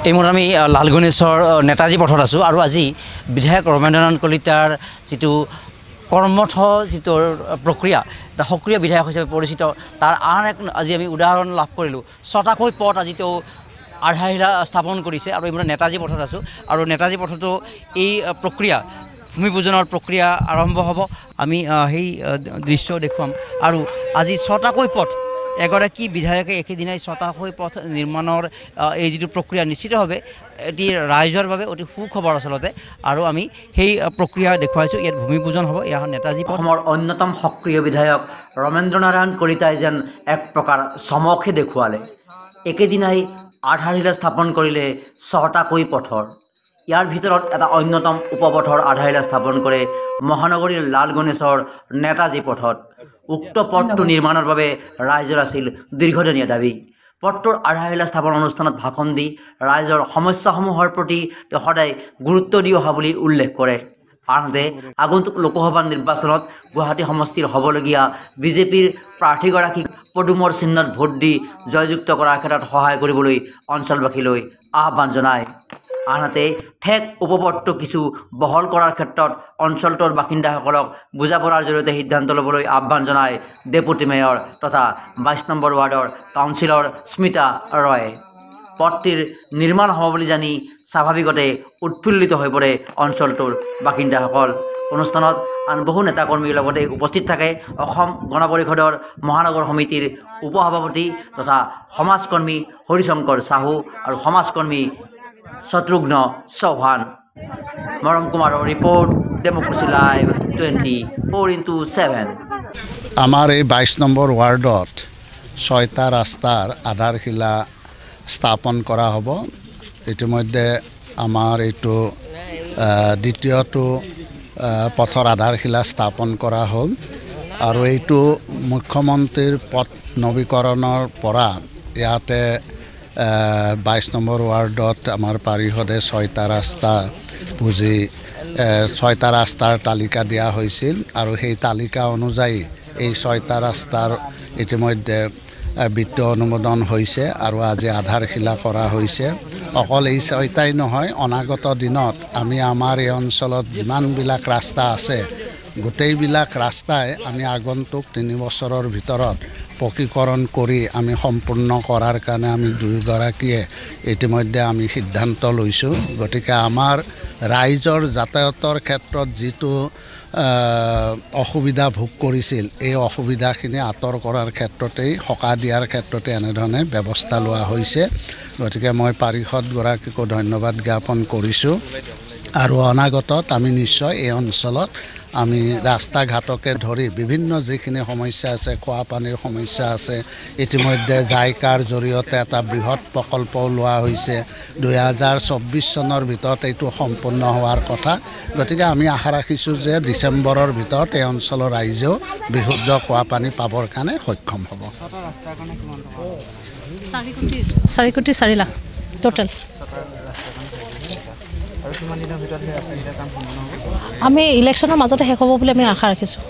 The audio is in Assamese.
এই মুহূৰ্তত আমি লালগণেশ্বৰ নেতাজী পথত আছোঁ আৰু আজি বিধায়ক ৰমেন্দ্ৰনাথ কলিতাৰ যিটো কৰ্মঠ যিটো প্ৰক্ৰিয়া সক্ৰিয় বিধায়ক হিচাপে পৰিচিত তাৰ আন এক আজি আমি উদাহৰণ লাভ কৰিলোঁ। 6টাকৈ পথ আজি তেওঁ আধাৰশিলা স্থাপন কৰিছে আৰু এই মুহূৰ্তত নেতাজী পথত আছোঁ আৰু নেতাজী পথতো এই প্ৰক্ৰিয়া ভূমি পূজনৰ প্ৰক্ৰিয়া আৰম্ভ হ'ব। আমি সেই দৃশ্য দেখুৱাম আৰু আজি 6টাকৈ পথ এগৰাকী বিধায়কে একেদিনাই 6টাকৈ পথ নিৰ্মাণৰ এই যিটো প্ৰক্ৰিয়া নিশ্চিতভাৱে এটি ৰাইজৰ বাবে অতি সুখবৰ আচলতে আৰু আমি সেই প্ৰক্ৰিয়া দেখুৱাইছোঁ। ইয়াত ভূমি পূজন হ'ব। এয়া নেতাজী অসমৰ অন্যতম সক্ৰিয় বিধায়ক ৰমেন্দ্ৰনাৰায়ণ কলিতাই যেন এক প্ৰকাৰ চমকহে দেখুৱালে। একেদিনাই আধাৰশিলা স্থাপন কৰিলে 6টাকৈ পথৰ। ইয়াৰ ভিতৰত এটা অন্যতম উপপথৰ আধাৰশিলা স্থাপন কৰে মহানগৰীৰ লালগণেশ্বৰ নেতাজী পথত। উক্ত পথটো নিৰ্মাণৰ বাবে ৰাইজৰ আছিল দীৰ্ঘদিনীয়া দাবী। পথটোৰ আধাৰশিলা স্থাপন অনুষ্ঠানত ভাষণ দি ৰাইজৰ সমস্যাসমূহৰ প্ৰতি তেওঁ সদায় গুৰুত্ব দি অহা বুলি উল্লেখ কৰে। আনহাতে আগন্তুক লোকসভা নিৰ্বাচনত গুৱাহাটী সমষ্টিৰ হ'বলগীয়া বিজেপিৰ প্ৰাৰ্থীগৰাকীক পদুমৰ চিহ্নত ভোট দি জয়যুক্ত কৰাৰ ক্ষেত্ৰত সহায় কৰিবলৈ অঞ্চলবাসীলৈ আহ্বান জনায়। আনহাতে ঠেক উপপথটো কিছু বহল কৰাৰ ক্ষেত্ৰত অঞ্চলটোৰ বাসিন্দাসকলক বুজাপৰাৰ জৰিয়তে সিদ্ধান্ত ল'বলৈ আহ্বান জনায় ডেপুটি মেয়ৰ তথা 22 নম্বৰ ৱাৰ্ডৰ কাউন্সিলৰ স্মিতা ৰয়ে। পথটিৰ নিৰ্মাণ হ'ব বুলি জানি স্বাভাৱিকতে উৎফুল্লিত হৈ পৰে অঞ্চলটোৰ বাসিন্দাসকল। অনুষ্ঠানত আন বহু নেতাকৰ্মীৰ লগতে উপস্থিত থাকে অসম গণ পৰিষদৰ মহানগৰ সমিতিৰ উপসভাপতি তথা সমাজকৰ্মী হৰিশংকৰ চাহু আৰু সমাজকৰ্মী শত্ৰুঘ্ন চৌহান। মৰম কুমাৰৰ ৰিপৰ্ট, ডেমক্ৰেচি লাইভ 24x7। আমাৰ এই 22 নম্বৰ ৱাৰ্ডত 6টা ৰাস্তাৰ আধাৰশিলা স্থাপন কৰা হ'ব। ইতিমধ্যে আমাৰ এইটো দ্বিতীয়টো পথৰ আধাৰশিলা স্থাপন কৰা হ'ল আৰু এইটো মুখ্যমন্ত্ৰীৰ পথ নৱীকৰণৰ পৰা ইয়াতে 22 নম্বৰ ৱাৰ্ডত আমাৰ পাৰিষদে 6টা ৰাস্তা পুঁজি 6টা ৰাস্তাৰ তালিকা দিয়া হৈছিল আৰু সেই তালিকা অনুযায়ী এই 6টা ৰাস্তাৰ ইতিমধ্যে বিত্তীয় অনুমোদন হৈছে আৰু আজি আধাৰশিলা কৰা হৈছে। অকল এই 6টাই নহয়, অনাগত দিনত আমি আমাৰ এই অঞ্চলত যিমানবিলাক ৰাস্তা আছে গোটেইবিলাক ৰাস্তাই আমি আগন্তুক 3 বছৰৰ ভিতৰত পকীকৰণ কৰি আমি সম্পূৰ্ণ কৰাৰ কাৰণে আমি দুয়োগৰাকীয়ে ইতিমধ্যে আমি সিদ্ধান্ত লৈছোঁ। গতিকে আমাৰ ৰাইজৰ যাতায়াতৰ ক্ষেত্ৰত যিটো অসুবিধা ভোগ কৰিছিল এই অসুবিধাখিনি আঁতৰ কৰাৰ ক্ষেত্ৰতেই সকাহ দিয়াৰ ক্ষেত্ৰতে এনেধৰণে ব্যৱস্থা লোৱা হৈছে। গতিকে মই পাৰিষদগৰাকীকো ধন্যবাদ জ্ঞাপন কৰিছোঁ আৰু অনাগতত আমি নিশ্চয় এই অঞ্চলত আমি ৰাস্তা ঘাটকে ধৰি বিভিন্ন যিখিনি সমস্যা আছে, খোৱা পানীৰ সমস্যা আছে, ইতিমধ্যে জাইকাৰ জৰিয়তে এটা বৃহৎ প্ৰকল্প লোৱা হৈছে। 2024 চনৰ ভিতৰত এইটো সম্পূৰ্ণ হোৱাৰ কথা। গতিকে আমি আশা ৰাখিছোঁ যে ডিচেম্বৰৰ ভিতৰত এই অঞ্চলৰ ৰাইজেও বিশুদ্ধ খোৱা পানী পাবৰ কাৰণে সক্ষম হ'ব। 4 কোটি 4 লাখ টোটেল। আমি ইলেকশ্যনৰ মাজতে শেষ হ'ব বুলি আমি আশা ৰাখিছোঁ।